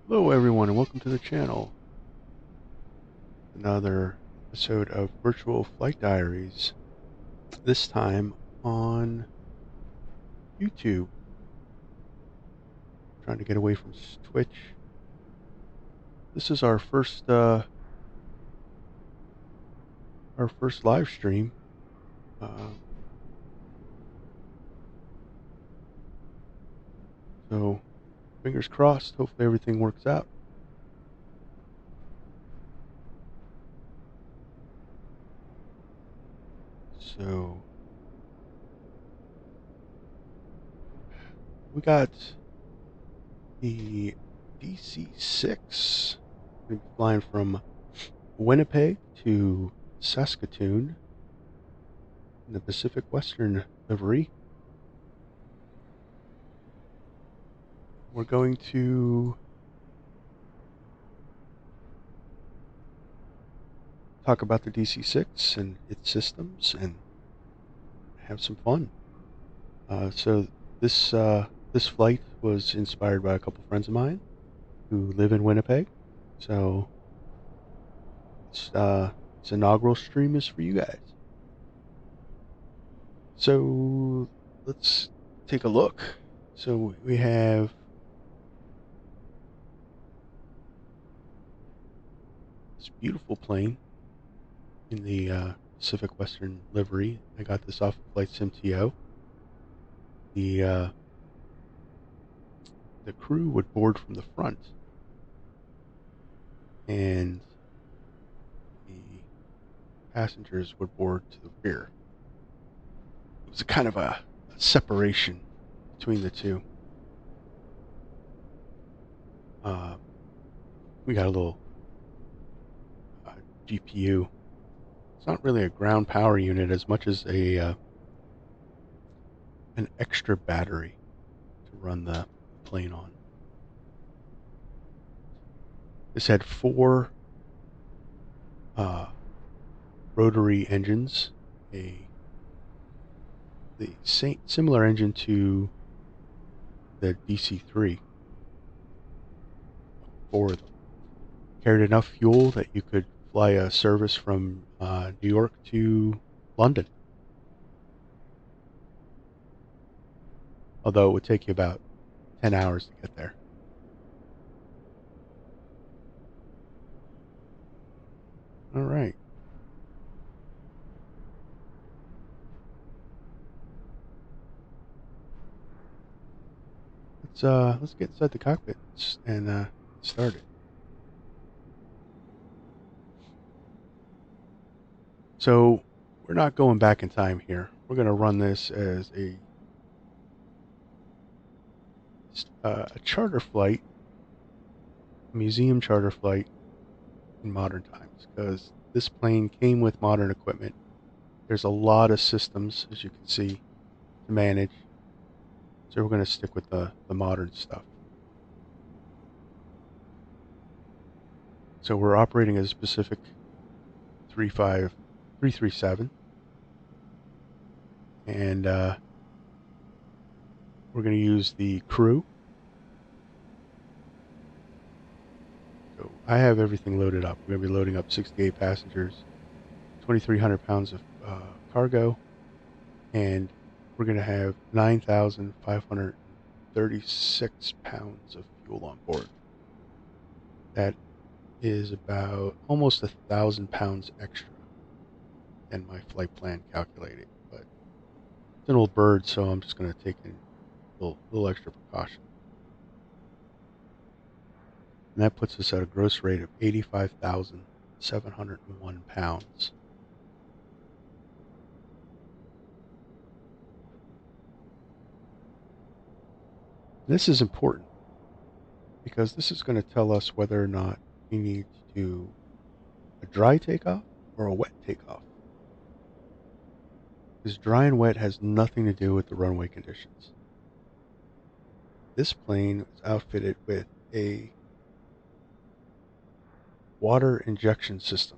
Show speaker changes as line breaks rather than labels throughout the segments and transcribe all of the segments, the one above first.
Hello everyone and welcome to the channel. Another episode of Virtual Flight Diaries. This time on YouTube. Trying to get away from Twitch. This is our first live stream. So fingers crossed, hopefully everything works out. So we got the DC-6. We're going to be flying from Winnipeg to Saskatoon in the Pacific Western livery. We're going to talk about the DC-6 and its systems and have some fun. So this flight was inspired by a couple friends of mine who live in Winnipeg. So this inaugural stream is for you guys. So let's take a look. So we have this beautiful plane in the Pacific Western livery. I got this off of Flight SimTO. The crew would board from the front, and the passengers would board to the rear. It was a kind of a separation between the two. We got a little GPU. It's not really a ground power unit as much as an extra battery to run the plane on. This had four rotary engines, similar engine to the DC-3. Four of them. Carried enough fuel that you could fly a service from New York to London. Although it would take you about 10 hours to get there. All right. Let's get inside the cockpit and start it. So we're not going back in time here. We're going to run this as a charter flight, a museum charter flight in modern times, because this plane came with modern equipment. There's a lot of systems, as you can see, to manage. So we're going to stick with the modern stuff. So we're operating as Pacific 337. And we're going to use the crew. So I have everything loaded up. We're going to be loading up 68 passengers, 2,300 pounds of cargo, and we're going to have 9,536 pounds of fuel on board. That is about almost 1,000 pounds extra than my flight plan calculated. But it's an old bird, so I'm just going to take a little extra precaution. And that puts us at a gross rate of 85,701 pounds. This is important because this is going to tell us whether or not we need to do a dry takeoff or a wet takeoff. Because dry and wet has nothing to do with the runway conditions. This plane is outfitted with a water injection system.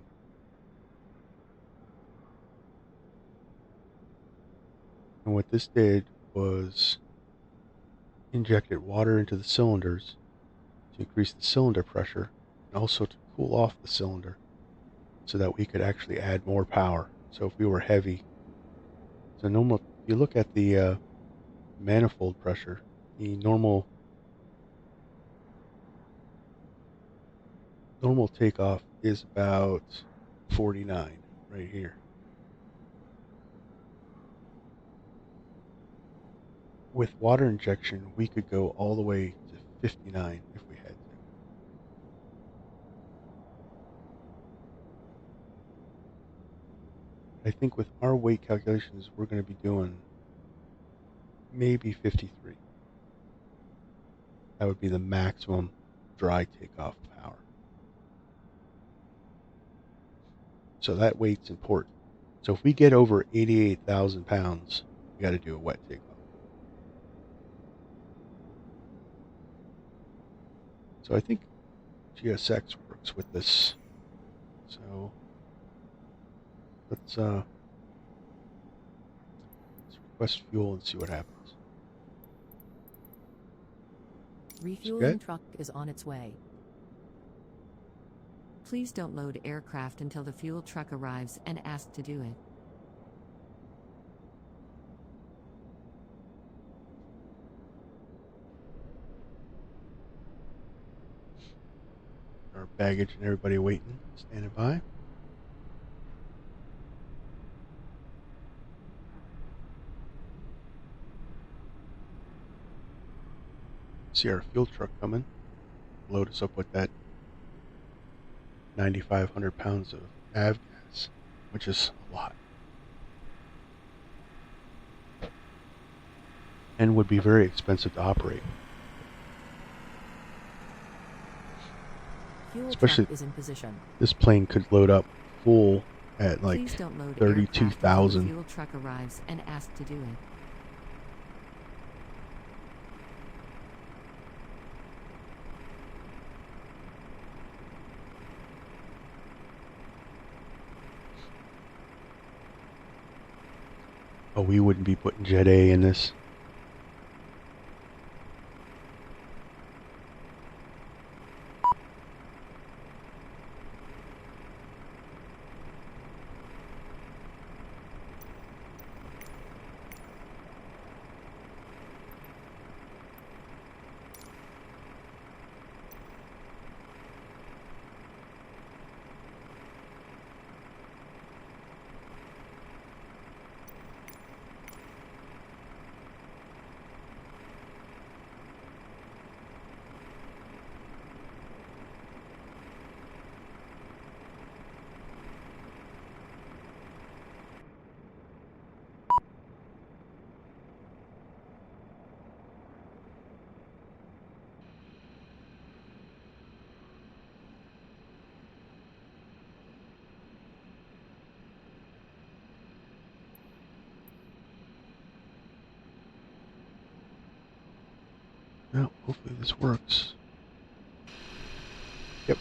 And what this did was injected water into the cylinders to increase the cylinder pressure and also to cool off the cylinder so that we could actually add more power. So if we were heavy, so normal, if you look at the manifold pressure, the normal takeoff is about 49 right here. With water injection, we could go all the way to 59 if we had to. I think with our weight calculations, we're going to be doing maybe 53. That would be the maximum dry takeoff power. So that weight's important. So if we get over 88,000 pounds, we got to do a wet takeoff. So I think GSX works with this. So let's request fuel and see what happens.
Refueling truck is on its way. Please don't load aircraft until the fuel truck arrives and ask to do it.
Our baggage and everybody waiting, standing by. See our fuel truck coming. Load us up with that 9,500 pounds of avgas, which is a lot. And would be very expensive to operate.
Fuel
Especially
truck is in position.
This plane could load up full at like
Please don't load
32,000.
the fuel truck arrives and ask to do it.
Oh, we wouldn't be putting Jet A in this. Well, hopefully this works. Yep.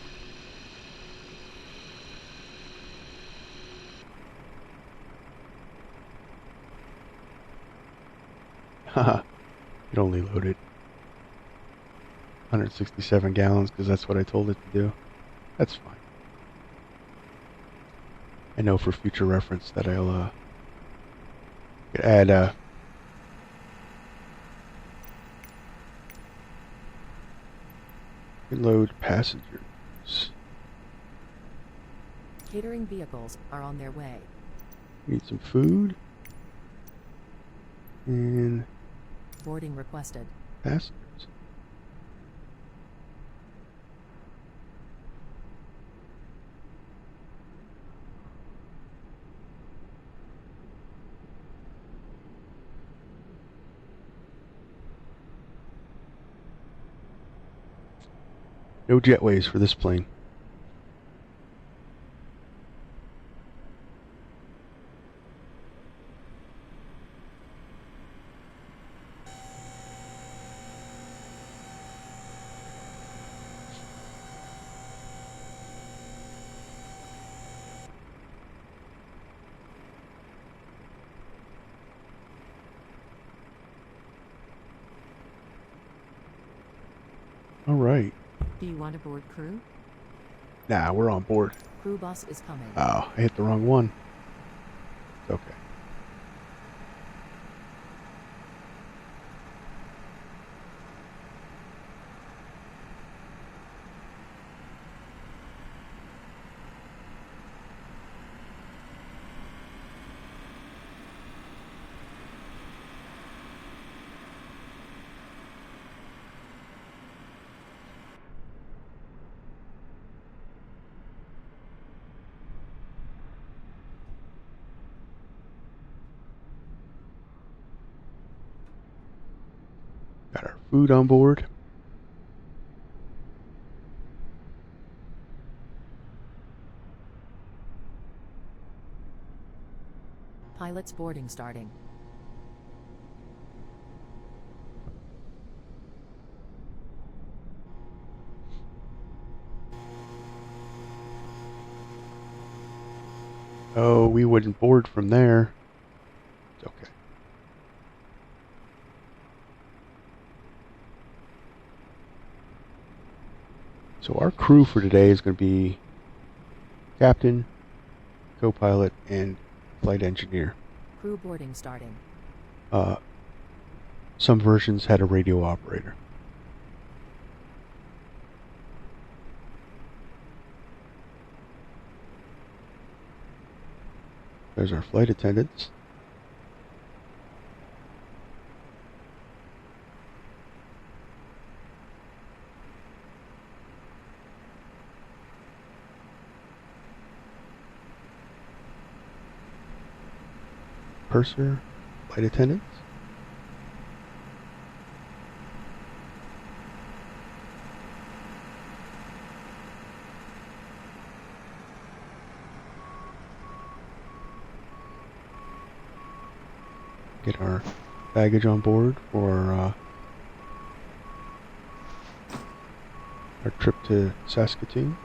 Haha. It only loaded 167 gallons because that's what I told it to do. That's fine. I know for future reference that I'll add load passengers.
Catering vehicles are on their way.
Need some food. And
boarding requested.
Passengers. No jetways for this plane. All right.
Do you want to board crew?
Nah, we're on board.
Crew bus is coming.
Oh, I hit the wrong one. It's okay. Got our food on board.
Pilot's boarding starting.
Oh, we wouldn't board from there. It's okay. So our crew for today is going to be captain, co-pilot, and flight engineer.
Crew boarding starting.
Some versions had a radio operator. There's our flight attendants. Purser, flight attendants. Get our baggage on board for our trip to Saskatoon.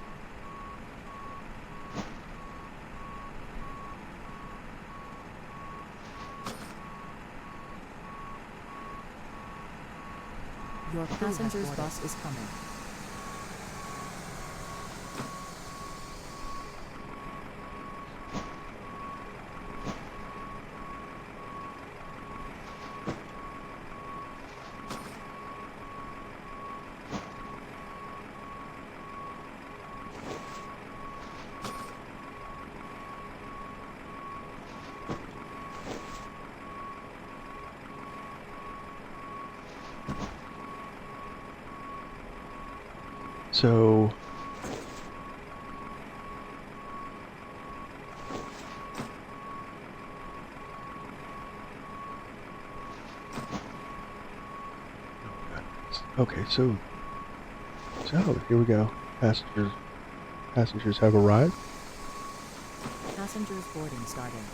Your passenger's bus is coming.
So okay, so here we go. Passengers have arrived.
Passengers boarding starting.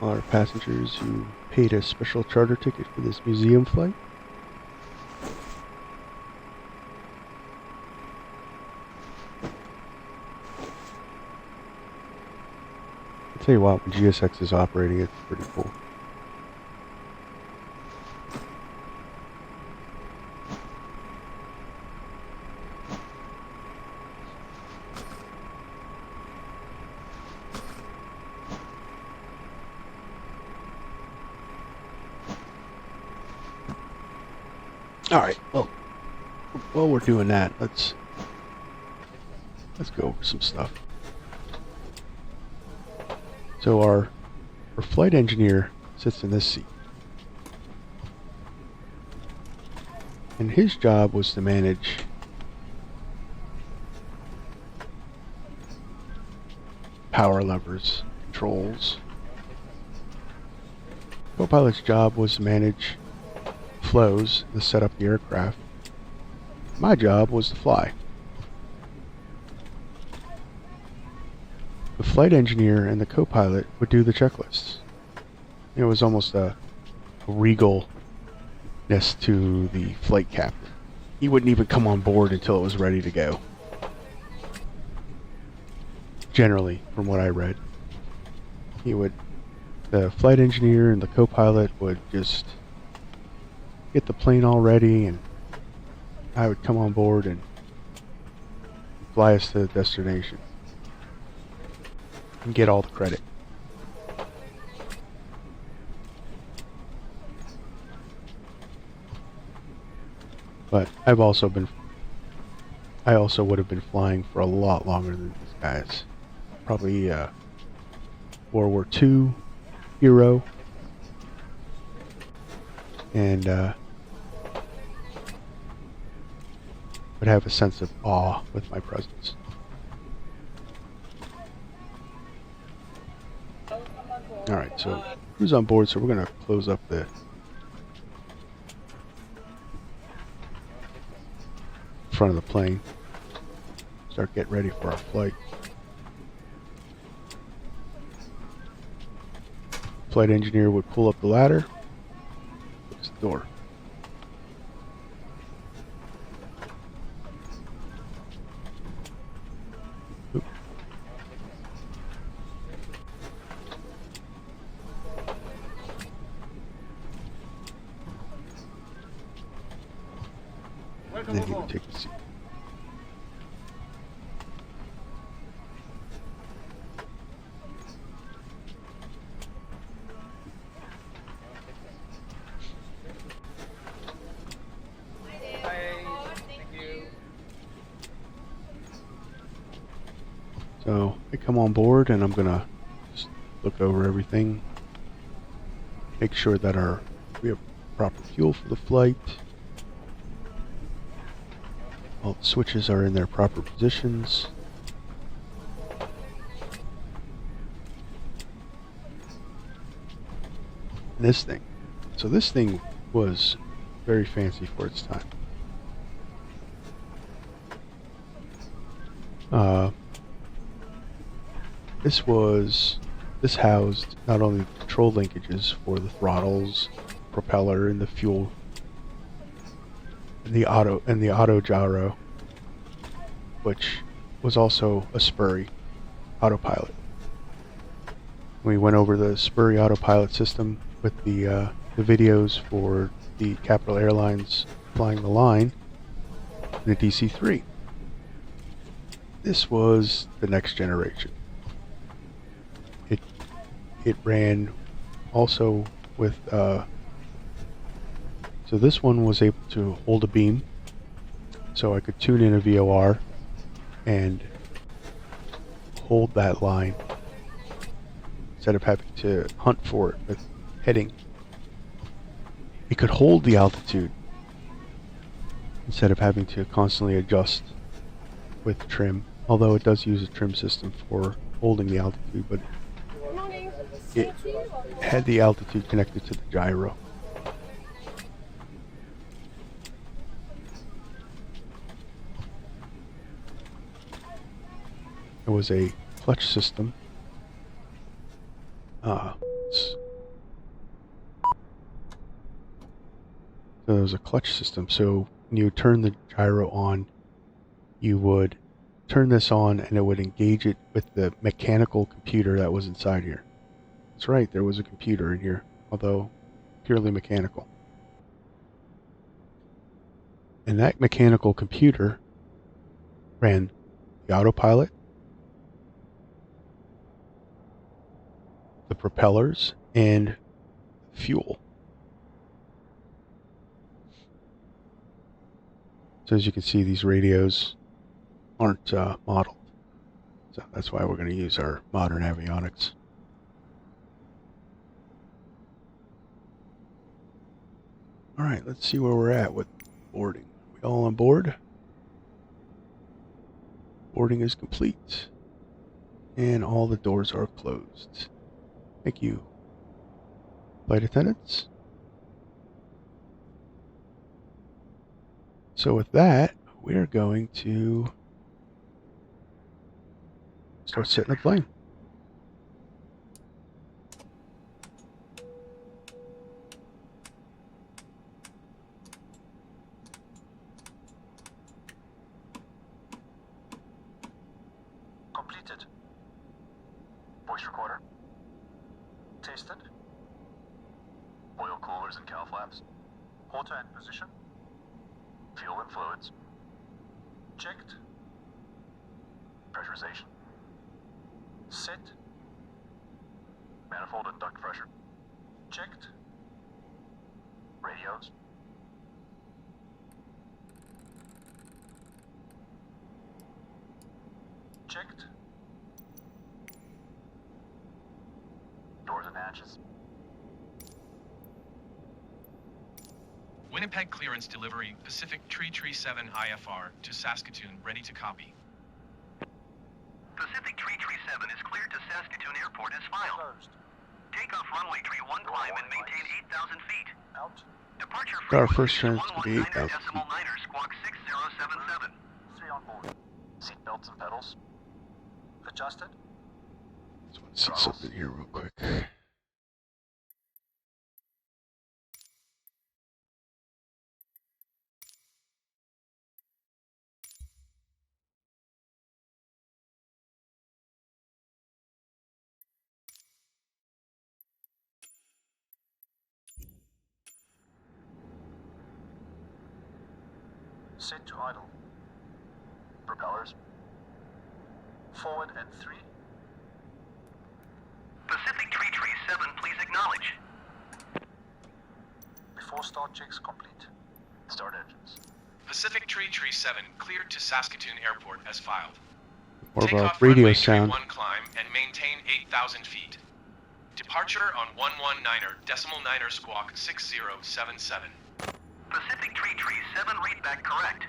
Our passengers who paid a special charter ticket for this museum flight. I'll tell you what, when GSX is operating, it's pretty cool. Alright, well, while we're doing that, let's go over some stuff. So our flight engineer sits in this seat. And his job was to manage power levers, controls. Co-pilot's job was to manage flows, to set up the aircraft. My job was to fly. The flight engineer and the co-pilot would do the checklists. It was almost a regalness to the flight captain. He wouldn't even come on board until it was ready to go. Generally, from what I read, the flight engineer and the co-pilot would just get the plane all ready, and I would come on board and fly us to the destination and get all the credit. But I also would have been flying for a lot longer than these guys. Probably World War II hero, and would have a sense of awe with my presence. Alright, so crew's on board, so we're going to close up the front of the plane. Start getting ready for our flight. Flight engineer would pull up the ladder, close the door. Oop. And then he would take the seat. So I come on board and I'm gonna just look over everything, make sure that we have proper fuel for the flight. All the switches are in their proper positions. And this thing. So this thing was very fancy for its time. This housed not only the control linkages for the throttles, propeller, and the fuel, and the auto gyro, which was also a Spurry autopilot. We went over the Spurry autopilot system with the videos for the Capital Airlines flying the line in the DC-3. This was the next generation. It ran also with so this one was able to hold a beam, so I could tune in a VOR and hold that line instead of having to hunt for it with heading. It could hold the altitude instead of having to constantly adjust with trim, although it does use a trim system for holding the altitude, but it had the altitude connected to the gyro. It was a clutch system. So there was a clutch system, so when you turn the gyro on, you would turn this on and it would engage it with the mechanical computer that was inside here. That's right, there was a computer in here, although purely mechanical. And that mechanical computer ran the autopilot, the propellers, and fuel. So as you can see, these radios aren't modeled. So that's why we're going to use our modern avionics. All right, let's see where we're at with boarding. Are we all on board? Boarding is complete. And all the doors are closed. Thank you, flight attendants. So with that, we're going to start setting the plane.
Completed. Voice recorder. Tested. Oil coolers and cow flaps. Auto and position. Fuel and fluids. Checked. Pressurization. Set. Manifold and duct pressure. Checked. Radios. Checked. Doors and hatches.
Winnipeg clearance delivery, Pacific 337 IFR to Saskatoon, ready to copy.
Pacific 337 is cleared to Saskatoon Airport as filed.
Closed.
Takeoff runway 31 climb and maintain 8,000 feet.
Out.
Departure
Our
frequency
first
is
turn is going to be 8,000
decimal
feet.
niner squawk 6077.
3 on board. Seat belts and pedals. Adjusted.
Just want to see something here real quick.
Set to idle. Propellers. Forward and 3.
Pacific 337, please acknowledge.
Before start checks complete. Start engines.
Pacific 337 cleared to Saskatoon Airport as filed.
More of a
Takeoff
radio
runway
sound.
31 climb and maintain 8,000 feet. Departure on 119er decimal niner squawk 6077.
Pacific 337, read back correct.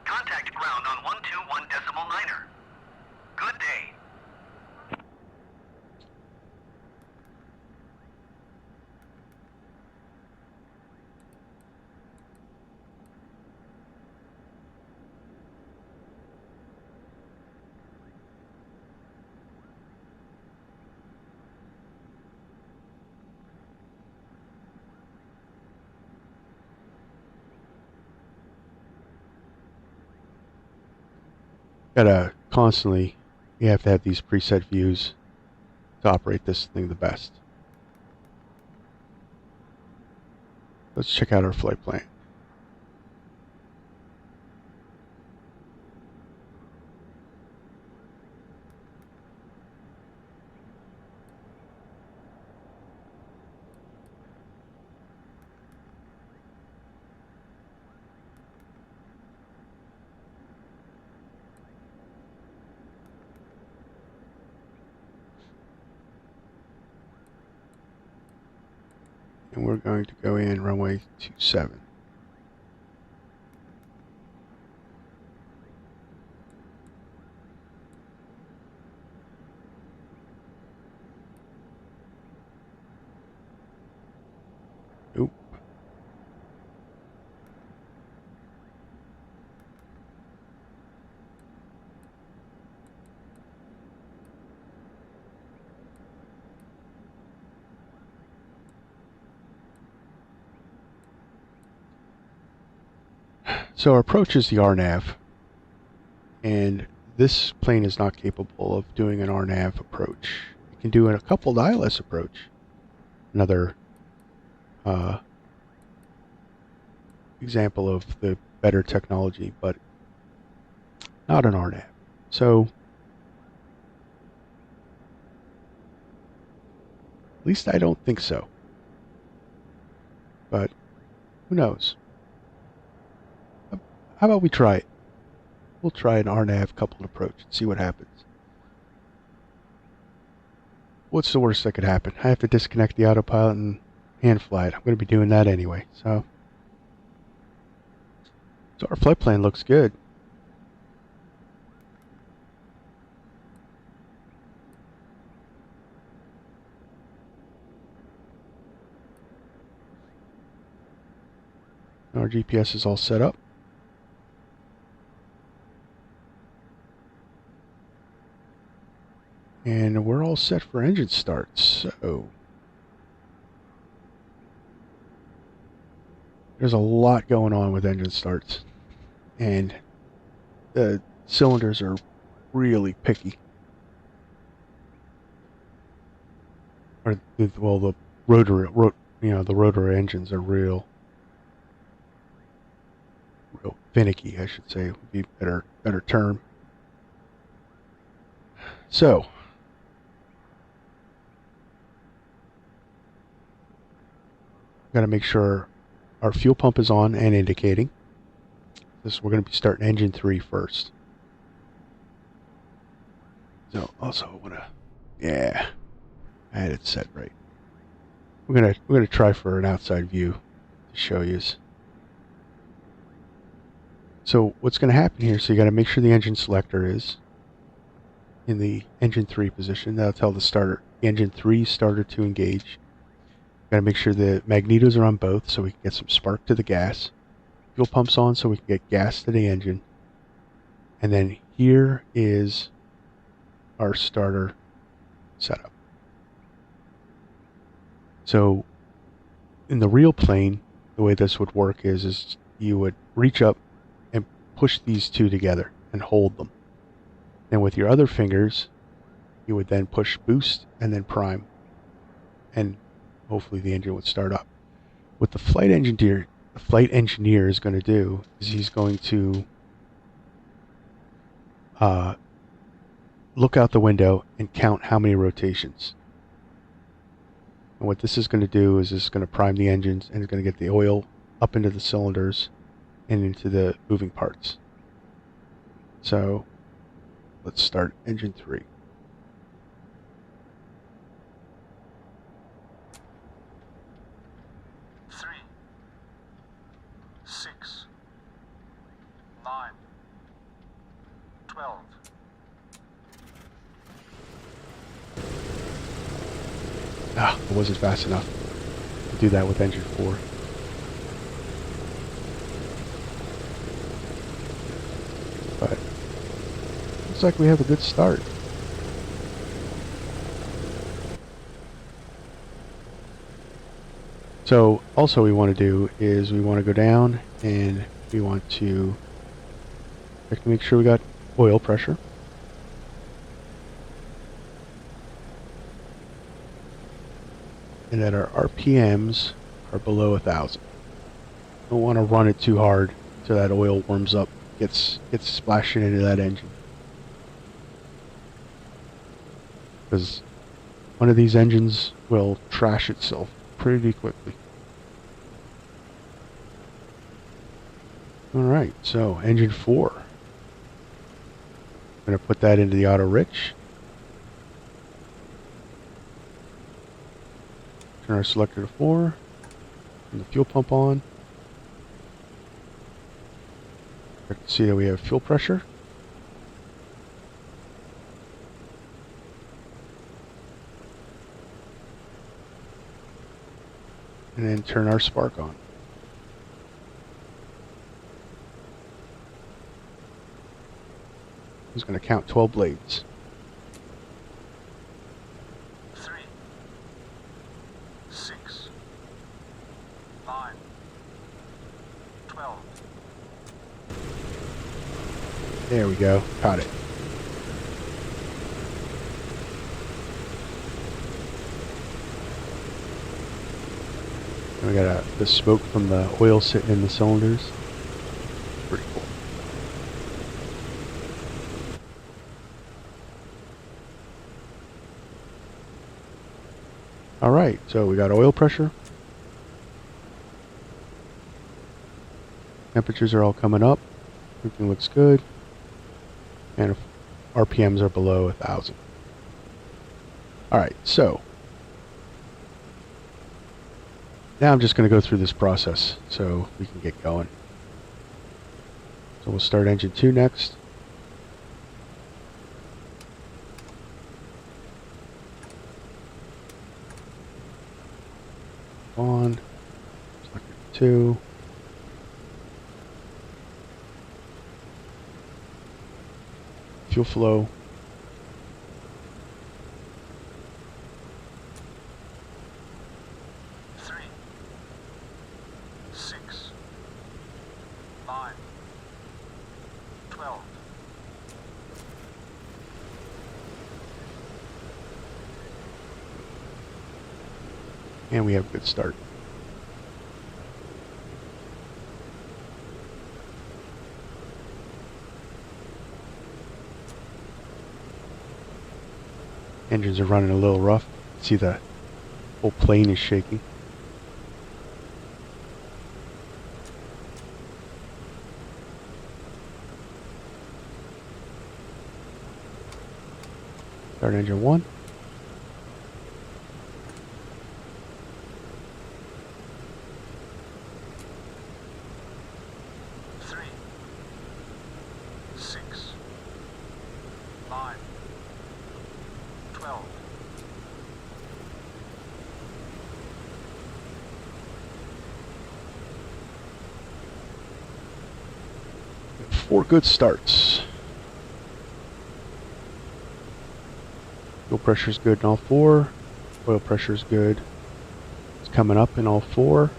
Contact ground on 121 decimal niner. Good day.
Gotta constantly, you have to have these preset views to operate this thing the best. Let's check out our flight plan. And we're going to go in runway 27. Nope. So our approach is the RNAV, and this plane is not capable of doing an RNAV approach. It can do a coupled ILS approach, another example of the better technology, but not an RNAV. So at least I don't think so, but who knows? how about we try it? We'll try an RNAV coupled approach and see what happens. What's the worst that could happen? I have to disconnect the autopilot and hand fly it. I'm going to be doing that anyway. So our flight plan looks good. Our GPS is all set up. And we're all set for engine starts. So there's a lot going on with engine starts. And the cylinders are really picky. Or, well, the rotor engines are real finicky, I should say, would be a better term. So got to make sure our fuel pump is on and indicating. We're going to be starting engine 3 first. So also I want to, yeah, I had it set right. We're gonna try for an outside view to show you. So what's going to happen here? So you got to make sure the engine selector is in the engine 3 position. That'll tell the engine 3 starter to engage. Got to make sure the magnetos are on both so we can get some spark to the gas. Fuel pump's on so we can get gas to the engine. And then here is our starter setup. So in the real plane, the way this would work is you would reach up and push these two together and hold them. And with your other fingers, you would then push boost and then prime. And hopefully the engine would start up. What the flight engineer is going to do is he's going to look out the window and count how many rotations. And what this is going to do is it's going to prime the engines and it's going to get the oil up into the cylinders and into the moving parts. So let's start engine 3.
3, 6, 9, 12.
It wasn't fast enough to do that with engine 4. But looks like we have a good start. So also we want to do is we want to go down and we want to check to make sure we got oil pressure. And that our RPMs are below 1,000. Don't want to run it too hard so that oil warms up, gets splashing into that engine. Because one of these engines will trash itself pretty quickly. Alright, so engine 4. I'm going to put that into the auto rich. Turn our selector to 4. Turn the fuel pump on. Check to see that we have fuel pressure. And then turn our spark on. It's going to count 12 blades.
3, 6, 9, 12.
There we go. Caught it. And we got the smoke from the oil sitting in the cylinders. Pretty cool. Alright, so we got oil pressure. Temperatures are all coming up. Everything looks good. And RPMs are below 1,000. Alright, so now I'm just going to go through this process so we can get going. So we'll start engine 2 next. On. Select 2. Fuel flow. And we have a good start. Engines are running a little rough. See the whole plane is shaking. Start engine 1. Four good starts. Fuel pressure is good in all 4. Oil pressure is good. It's coming up in all 4.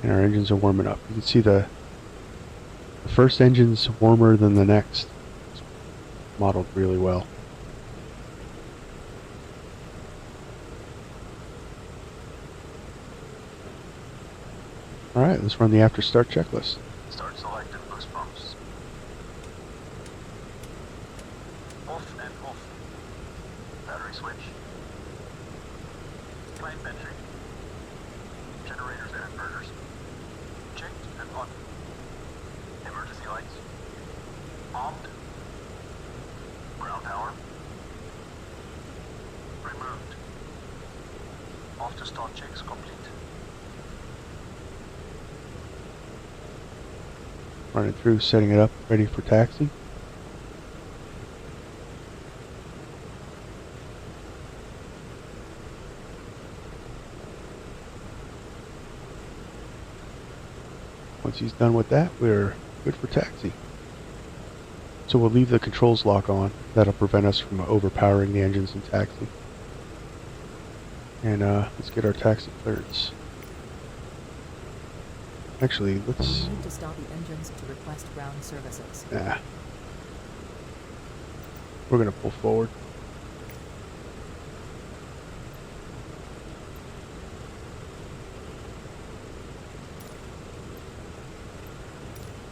And our engines are warming up. You can see the first engine's warmer than the next. It's modeled really well. Alright, let's run the after start checklist.
Start selected, boost pumps. Off and off. Battery switch. Plane entry. Generators and inverters. Checked and on. Emergency lights. Armed. Ground power. Removed. After start checks complete.
Running through, setting it up, ready for taxi. Once he's done with that, we're good for taxi. So we'll leave the controls lock on. That'll prevent us from overpowering the engines in taxi. And let's get our taxi clearance. Actually, let's...
You need to stop the engines to request ground services.
Nah. We're gonna pull forward.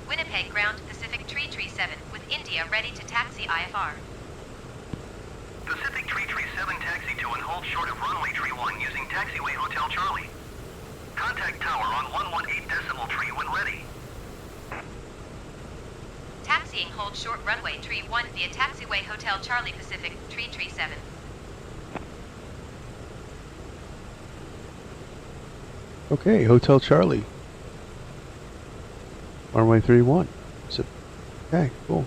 Winnipeg ground Pacific Tree 7 with India ready to taxi IFR.
Pacific Tree 7 taxi to and hold short of runway tree 1 using taxiway Hotel Charlie. Contact tower on 118.3 when ready.
Taxiing hold short runway tree 1 via taxiway Hotel Charlie Pacific Tree 7.
Okay, Hotel Charlie. Runway 31. So, okay, cool.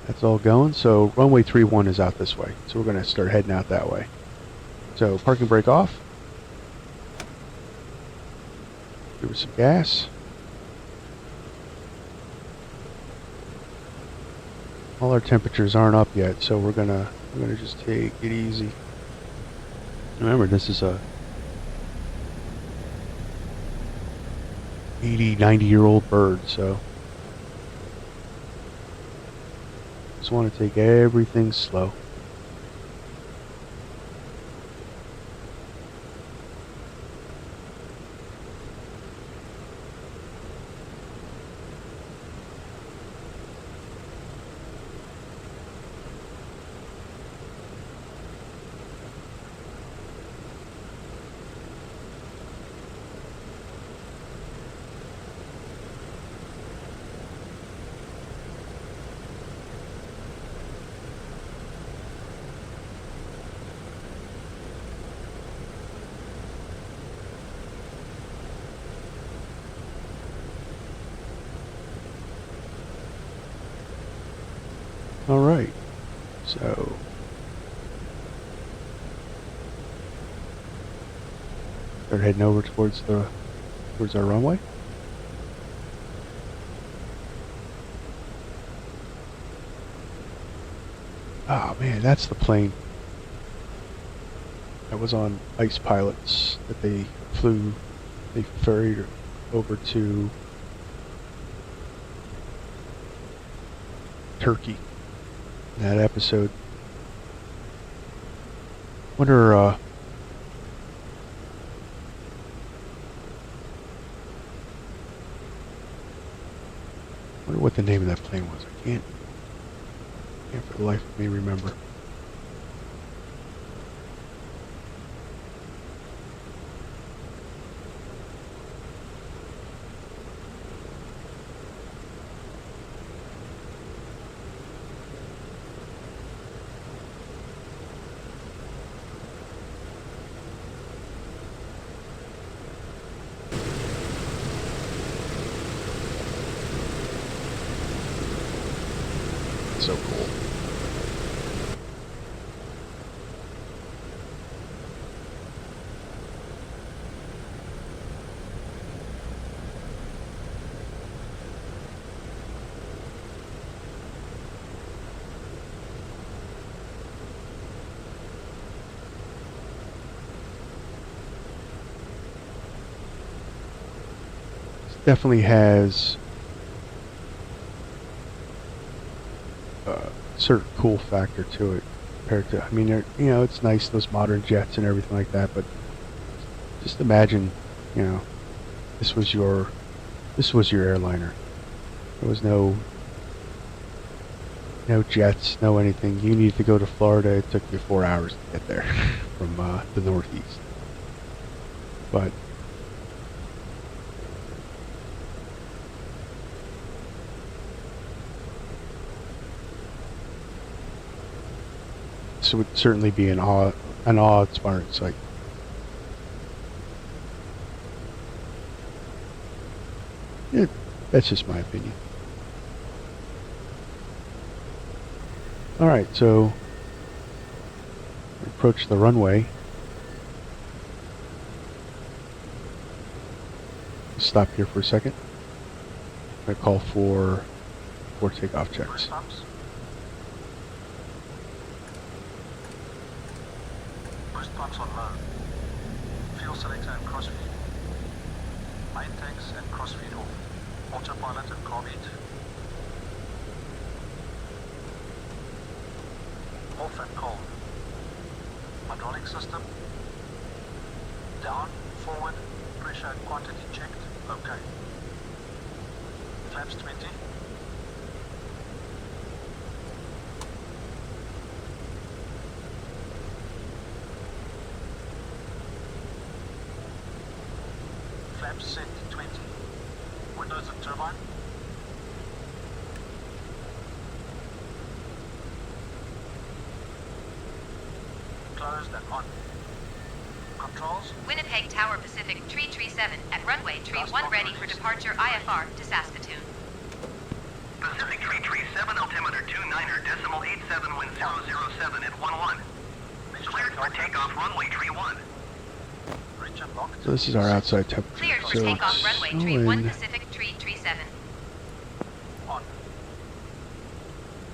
That's all going. So runway 31 is out this way. So we're going to start heading out that way. So parking brake off. Give it some gas. All our temperatures aren't up yet, so we're gonna just take it easy. Remember, this is a 80, 90-year-old bird, so just want to take everything slow. Alright, so start heading over towards our runway. Oh man, that's the plane that was on Ice Pilots that they ferried over to Turkey in that episode. Wonder what the name of that plane was. I can't for the life of me remember. So cool. Definitely has a certain cool factor to it compared to, I mean, it's nice, those modern jets and everything like that, but just imagine, this was your airliner. There was no jets, no anything. You needed to go to Florida. It took you 4 hours to get there from the Northeast. But this would certainly be an awe-inspiring sight. That's just my opinion. Alright, so approach the runway. Stop here for a second. I'm going to call for takeoff checks.
Boost pumps on low. Fuel selector and crossfeed. Main tanks and crossfeed off. Autopilot and carbide. Off and cold. Hydraulic system. Down, forward, pressure and quantity checked. Okay. Flaps 20. Flaps set to 20. Windows and turbine. Closed and on. Controls.
Winnipeg Tower Pacific, Tree 37 at runway Tree 1 ready for departure IFR to Saskatoon.
Pacific Tree 37, altimeter 29.87, wind 007 at 11. Cleared for takeoff, runway Tree 1.
Reach and locked.
So this is our outside temperature.
Cleared for
So
takeoff
it's
runway Tree 1
snowing
Pacific, Tree 37.
On.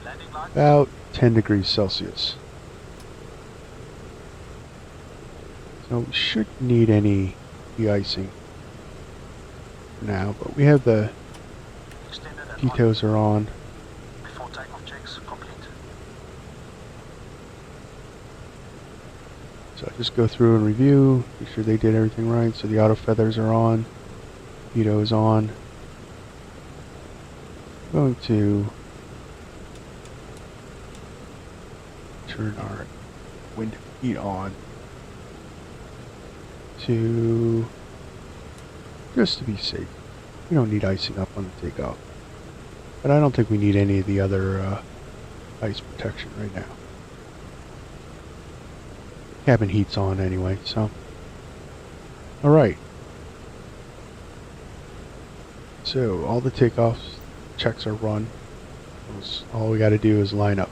Landing lights.
about 10 degrees Celsius. So we shouldn't need any de-icing for now, but we have the
Extended and on.
pitos are on.
Before takeoff checks complete.
So I just go through and review, make sure they did everything right. So the auto feathers are on, pitot is on. I'm going to turn our wind heat on to just to be safe. We don't need icing up on the takeoff, but I don't think we need any of the other ice protection right now. Cabin heat's on anyway, so alright. So all the takeoff checks are run. All we got to do is line up.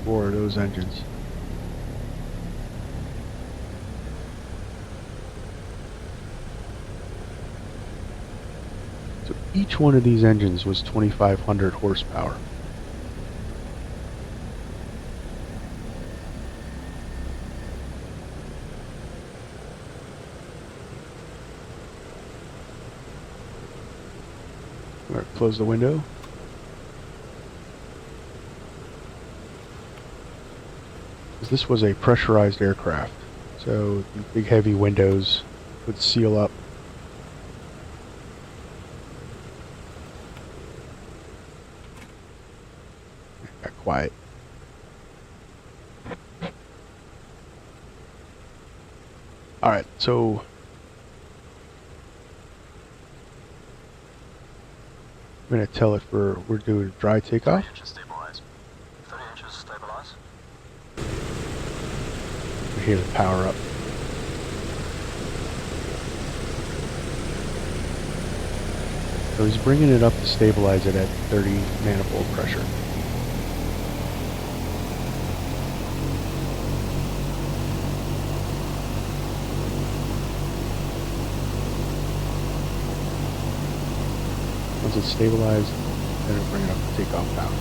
For those engines. So each one of these engines was 2,500 horsepower. I'm going to close the window. This was a pressurized aircraft, so the big heavy windows would seal up. Got quiet. Alright, so I'm going to tell it we're doing dry takeoff.
30 inches stabilize. 30 inches stabilize.
We hear the power up. So he's bringing it up to stabilize it at 30 manifold pressure. Once it's stabilized, then it'll bring it up to takeoff power.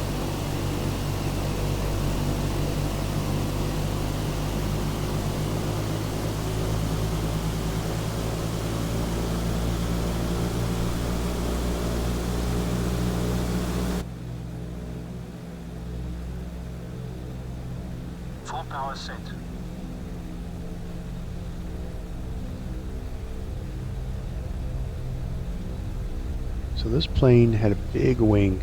Full power set.
So this plane had a big wing,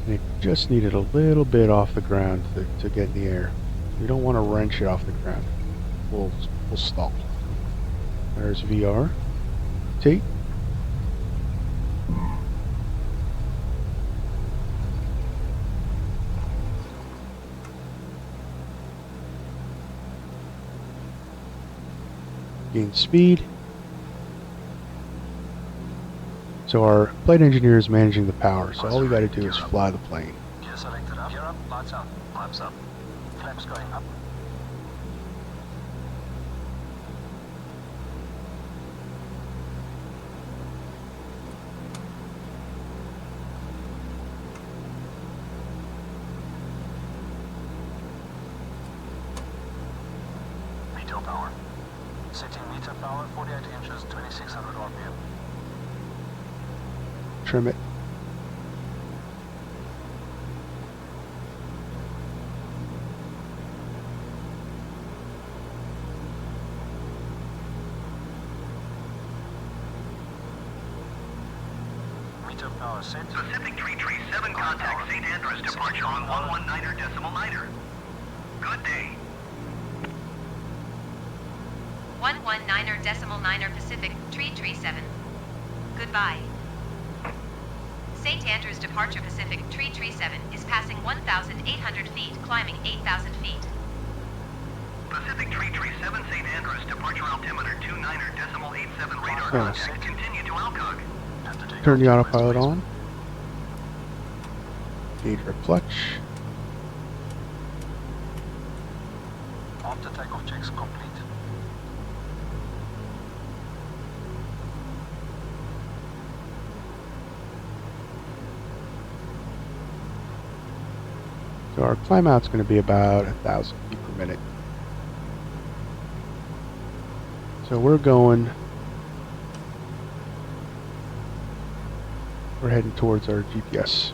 and it just needed a little bit off the ground to get in the air. We don't want to wrench it off the ground. We'll stall. There's VR. Tate. Gain speed. So our flight engineer is managing the power, so all we got to do is fly the plane.
Gear selected up. Gear up, lights out. Flaps up. Flaps going up. Meter power. Setting meter power, 48 inches, 2600 RPM.
Trim it.
Meter power set.
Pacific 337 contact St. Andrews departure on 119er.9er. Good day.
119er.9er Pacific 337. Goodbye. St. Andrews departure Pacific 337 is passing 1,800 feet, climbing 8,000 feet.
Pacific 337 St. Andrews departure altimeter 29er.87 radar
Oh.
contact. Continue to Alcog.
Turn the autopilot on. Engage our clutch.
After takeoff checks complete.
So our climb out's going to be about 1,000 feet per minute. So we're heading towards our GPS.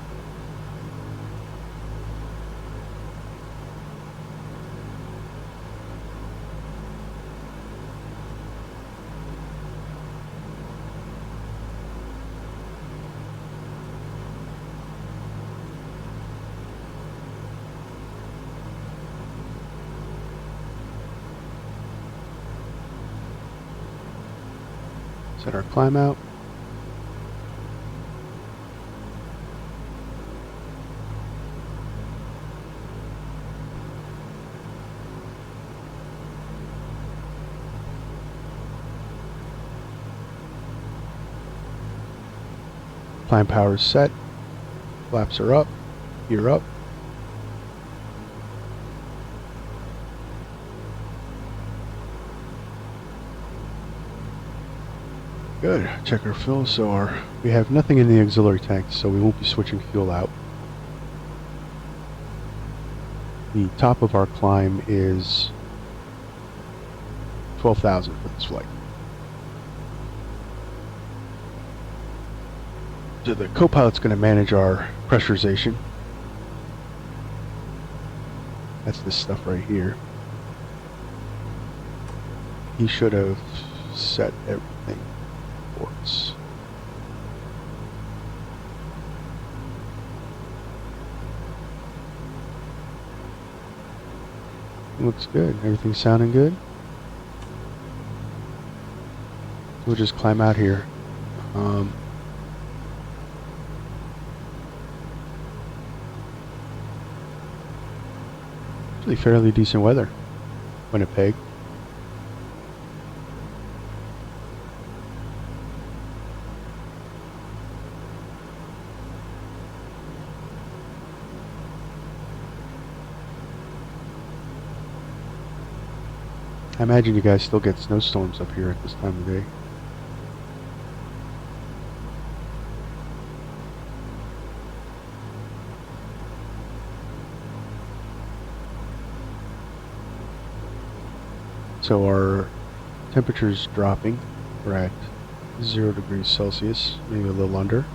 Set our climb out. Climb power is set. Flaps are up. Gear up. Good. Check our fill. So we have nothing in the auxiliary tanks, so we won't be switching fuel out. The top of our climb is 12,000 for this flight. So the co-pilot's going to manage our pressurization. That's this stuff right here. He should have set everything for us. Looks good. Everything's sounding good. We'll just climb out here. Actually fairly decent weather. Winnipeg. I imagine you guys still get snowstorms up here at this time of day. So our temperature's dropping. We're at 0 degrees Celsius, maybe a little under.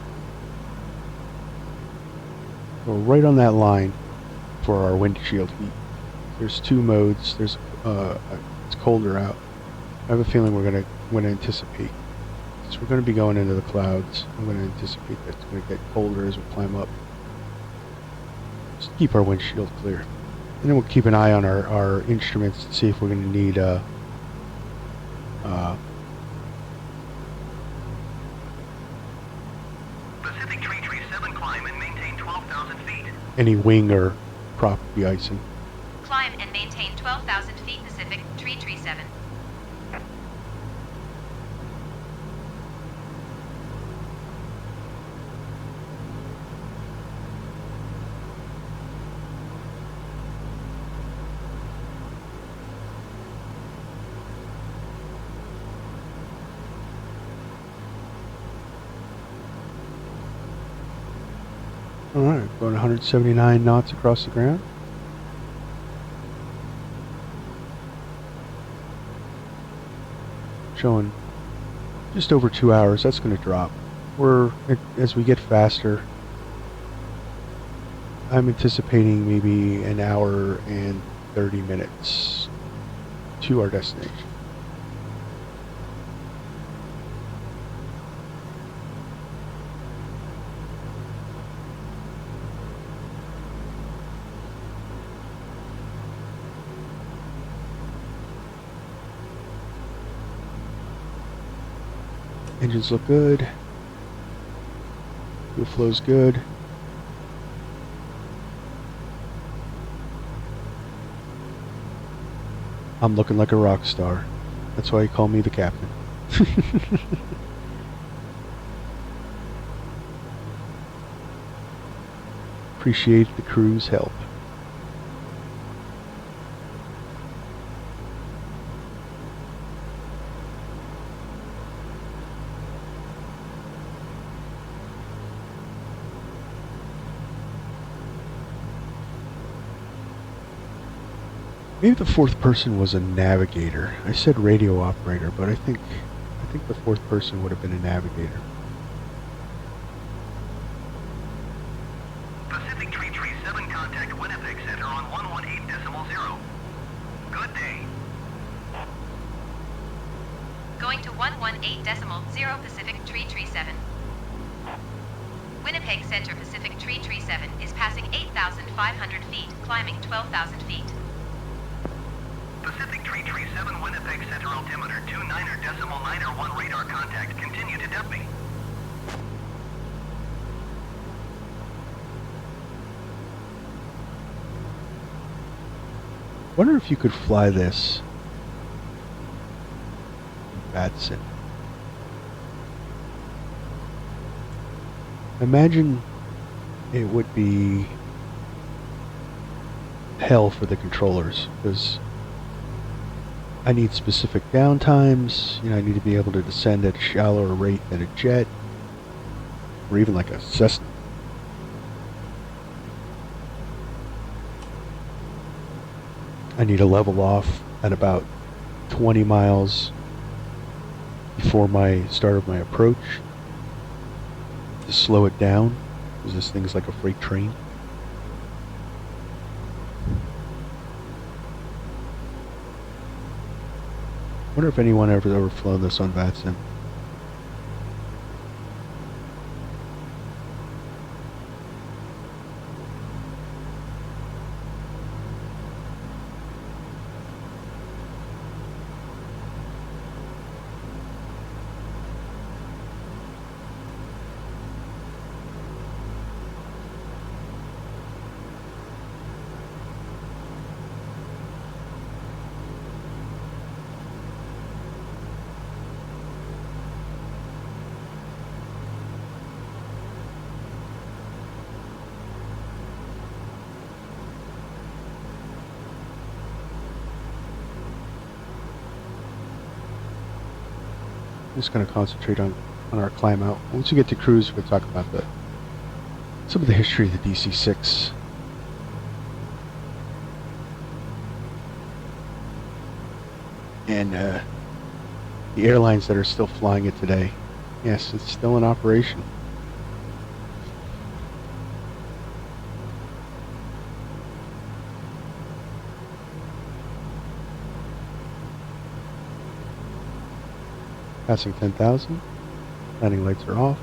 We're right on that line for our windshield heat. There's two modes. There's it's colder out. I have a feeling we're gonna anticipate. So we're gonna be going into the clouds. I'm gonna anticipate that it's gonna get colder as we climb up. Just keep our windshield clear. And then we'll keep an eye on our instruments to see if we're going to need
Pacific 337 climb and maintain 12,000 feet.
any wing or prop de-icing.
Climb and maintain 12,000 feet Pacific 337.
Alright, going 179 knots across the ground. Showing just over 2 hours. That's going to drop. As we get faster, I'm anticipating maybe an hour and 30 minutes to our destination. Engines look good. Fuel flow's good. I'm looking like a rock star. That's why you call me the captain. Appreciate the crew's help. Maybe the fourth person was a navigator. I said radio operator, but I think the fourth person would have been a navigator.
Pacific 337 contact Winnipeg Center on 118.0. Good day.
Going to 118.0 Pacific 337. Winnipeg Center Pacific 337 is passing 8,500 feet, climbing 12,000 feet.
Pacific 337, Winnipeg Center, altimeter 29.901, radar contact. Continue to depth me.
Wonder if you could fly this in Batson. Imagine it would be hell for the controllers, because I need specific downtimes. You know, I need to be able to descend at a shallower rate than a jet, or even like a Cessna. I need to level off at about 20 miles before my start of my approach to slow it down, because this thing's like a freight train. Wonder if anyone ever flown this on VATSIM. I'm just going to concentrate on our climb out. Once we get to cruise, we'll talk about some of the history of the DC-6. And the airlines that are still flying it today. Yes, it's still in operation. Passing 10,000. Landing lights are off.